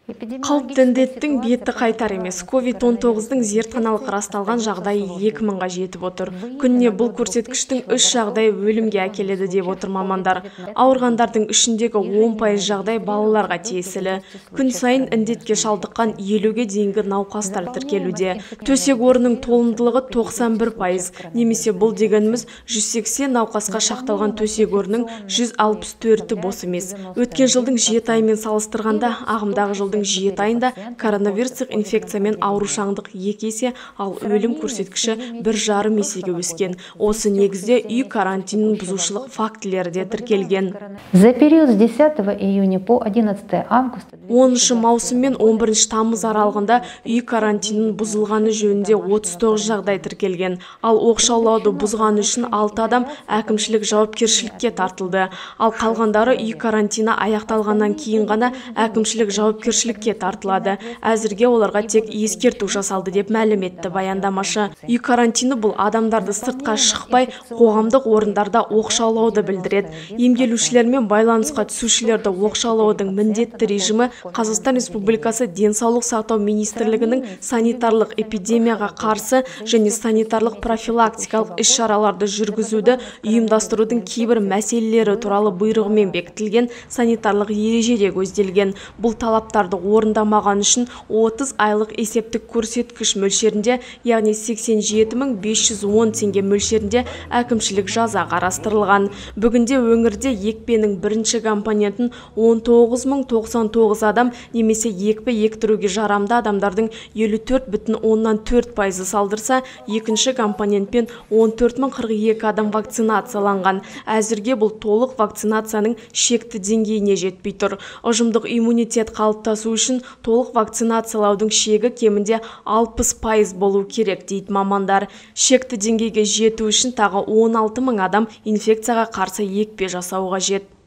Қауіпті індеттің беті қайтар емес. COVID-19-ның зертханалық расталған жағдайы 2000-ға жетіп отыр. Күніне бұл көрсеткіштің 3 жағдай өлімге әкеледі деп отыр мамандар. Ауырғандардың ішіндегі 10% жағдай балаларға тиесілі. Күн сайын індетке шалдыққан 50-ге дейінгі науқастар тіркелуде. Төсек орынның толымдылығы 91%, немесе бұл дегеніміз 180 науқасқа шақталған төсек орынның 164-і бос емес. Өткен жылдың 7 айымен салыстырғанда ағымдағы жылдың 7 айында коронавирустық инфекциямен аурушаңдық 2 есе, ал өлім көрсеткіші 1,5 есеге өскен. Осы негізде үй карантинінің бұзушылық фактілері де тіркелген. За период с 10 июня по 11 августа 10 маусым мен 11 тамыз аралығында үй карантинінің бұзылғаны жөнінде 39 жағдай тіркелген. Ал оқшаулауды бұзғаны үшін 6 адам әкімшілік жауапкершілікке тартылды. Ал қалғандары үй карантины аяқталғаннан кейін ғана әкімшілік жауапкершілікке тартылады. Әзірге оларға тек ескерту жасалды деп мәлім етті баяндамашы. Үй карантины бұл адамдарды сыртқа шықпай, қоғамдық орындарда оқшаулауды білдіреді. Емделушілермен байланысқа түсушілерді оқшаулаудың міндетті режимі Қазақстан Республикасы Денсаулық сақтау министрлігінің санитарлық эпидемияға қарсы және санитарлық профилактикалық іс-шараларды жүргізуді ұйымдастырудың кейбір мәселелері туралы бұйрығымен бекітілген санитарлық ережеде көзделген. Бұл талаптарды орындамаған үшін 30 айлық есептік көрсеткіш мөлшерінде, яғни 87.510 теңге мөлшерінде әкімшілік жаза қарастырылған. Бүгінде өңірде екпенің бірінші компонентін 19.099 адам, немесе екпе ектіруге жарамды адамдардың 54,4% салдырса, екінші компонентпен 14.042 адам вакцинацияланған. Әзірге бұл толық вакцинацияның шекті деңгейіне жетпей тұр. Ұжымдық иммунитет қалыптасу үшін толық вакцинациялаудың шегі кемінде 60% болу керек, дейді мамандар. Шекті деңгейге жету үшін тағы 16 000 адам инфекцияға қарсы екпе жасауға қажет.